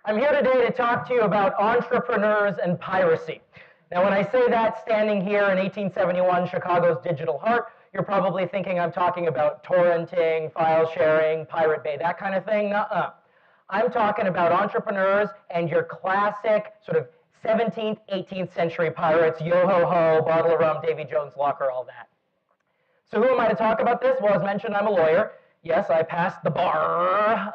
I'm here today to talk to you about entrepreneurs and piracy. Now, when I say that standing here in 1871, Chicago's digital heart, you're probably thinking I'm talking about torrenting, file sharing, Pirate Bay, that kind of thing. Nuh-uh. I'm talking about entrepreneurs and your classic sort of 17th, 18th century pirates, yo-ho-ho, bottle of rum, Davy Jones' locker, all that. So who am I to talk about this? Well, as mentioned, I'm a lawyer. Yes, I passed the bar.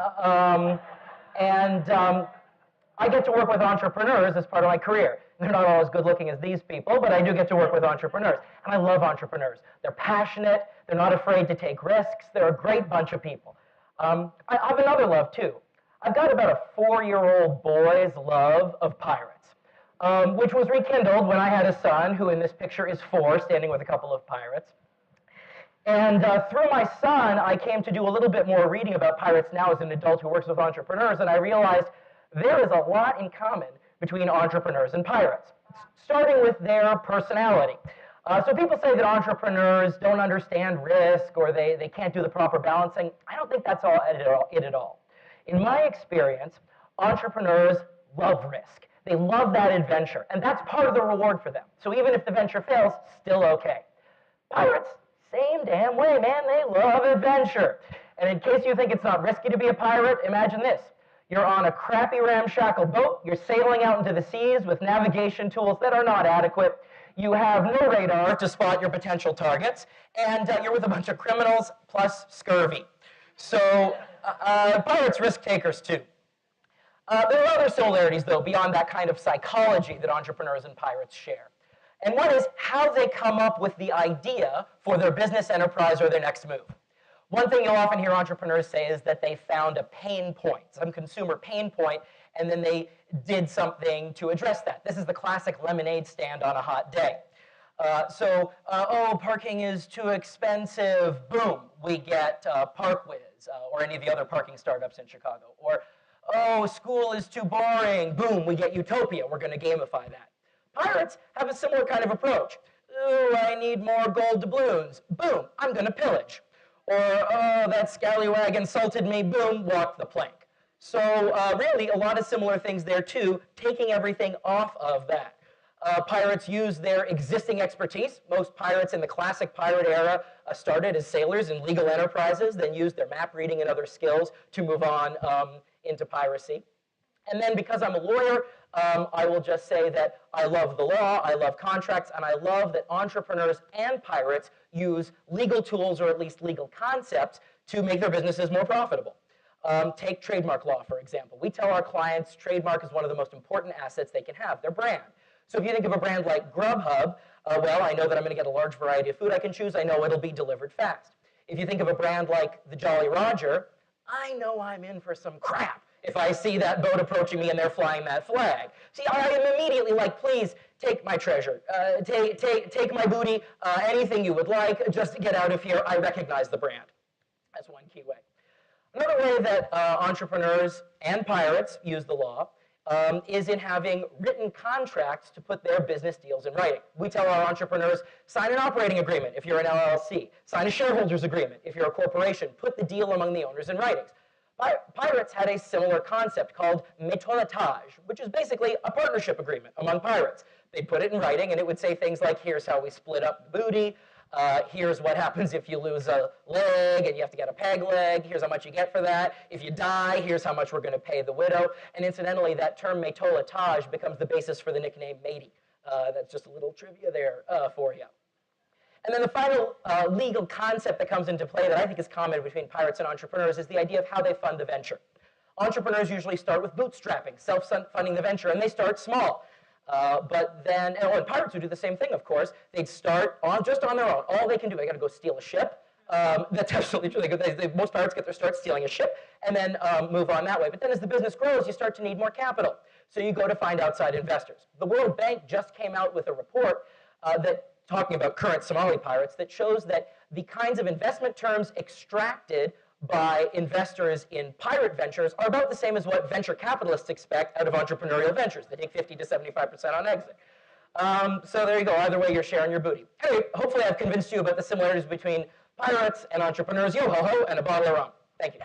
I get to work with entrepreneurs as part of my career. They're not all as good looking as these people, but I do get to work with entrepreneurs. And I love entrepreneurs. They're passionate. They're not afraid to take risks. They're a great bunch of people. I have another love, too. I've got about a 4-year-old boy's love of pirates, which was rekindled when I had a son, who in this picture is 4, standing with a couple of pirates. And through my son, I came to do a little bit more reading about pirates now as an adult who works with entrepreneurs, and I realized there is a lot in common between entrepreneurs and pirates, starting with their personality. So people say that entrepreneurs don't understand risk or they can't do the proper balancing. I don't think that's it at all. In my experience, entrepreneurs love risk. They love that adventure, and that's part of the reward for them. So even if the venture fails, still okay. Pirates, same damn way, man. They love adventure. And in case you think it's not risky to be a pirate, imagine this. You're on a crappy ramshackle boat. You're sailing out into the seas with navigation tools that are not adequate. You have no radar to spot your potential targets. And you're with a bunch of criminals plus scurvy. So pirates risk takers too. There are other similarities, though, beyond that kind of psychology that entrepreneurs and pirates share. And one is how they come up with the idea for their business enterprise or their next move. One thing you'll often hear entrepreneurs say is that they found a pain point, some consumer pain point, and then they did something to address that. This is the classic lemonade stand on a hot day. Parking is too expensive. Boom, we get ParkWiz or any of the other parking startups in Chicago. Or, oh, school is too boring. Boom, we get Utopia. We're going to gamify that. Pirates have a similar kind of approach. Ooh, I need more gold doubloons. Boom, I'm going to pillage. Or, oh, that scallywag insulted me. Boom, walk the plank. So really, a lot of similar things there, too, taking everything off of that. Pirates use their existing expertise. Most pirates in the classic pirate era started as sailors in legal enterprises, then used their map reading and other skills to move on into piracy. And then because I'm a lawyer, I will just say that I love the law, I love contracts, and I love that entrepreneurs and pirates use legal tools, or at least legal concepts, to make their businesses more profitable. Take trademark law, for example. We tell our clients trademark is one of the most important assets they can have, their brand. So if you think of a brand like Grubhub, well, I know that I'm going to get a large variety of food I can choose. I know it'll be delivered fast. If you think of a brand like the Jolly Roger, I know I'm in for some crap if I see that boat approaching me and they're flying that flag. See, I am immediately like, please take my treasure, take my booty, anything you would like, just get out of here. I recognize the brand. That's one key way. Another way that entrepreneurs and pirates use the law is in having written contracts to put their business deals in writing. We tell our entrepreneurs, sign an operating agreement if you're an LLC, sign a shareholders agreement if you're a corporation, put the deal among the owners in writings. Pirates had a similar concept called métonotage, which is basically a partnership agreement among pirates. They'd put it in writing, and it would say things like, here's how we split up the booty, here's what happens if you lose a leg and you have to get a peg leg, here's how much you get for that. If you die, here's how much we're going to pay the widow. And incidentally, that term métonotage becomes the basis for the nickname matey. That's just a little trivia there for you. And then the final legal concept that comes into play that I think is common between pirates and entrepreneurs is the idea of how they fund the venture. Entrepreneurs usually start with bootstrapping, self-funding the venture, and they start small. And pirates would do the same thing, of course. They'd start just on their own. All they can do, they got to go steal a ship. That's absolutely true. Most pirates get their start stealing a ship and then move on that way. But then as the business grows, you start to need more capital. So you go to find outside investors. The World Bank just came out with a report talking about current Somali pirates that shows that the kinds of investment terms extracted by investors in pirate ventures are about the same as what venture capitalists expect out of entrepreneurial ventures. They take 50 to 75% on exit. So there you go. Either way, you're sharing your booty. Anyway, hopefully I've convinced you about the similarities between pirates and entrepreneurs, yo-ho-ho, and a bottle of rum. Thank you.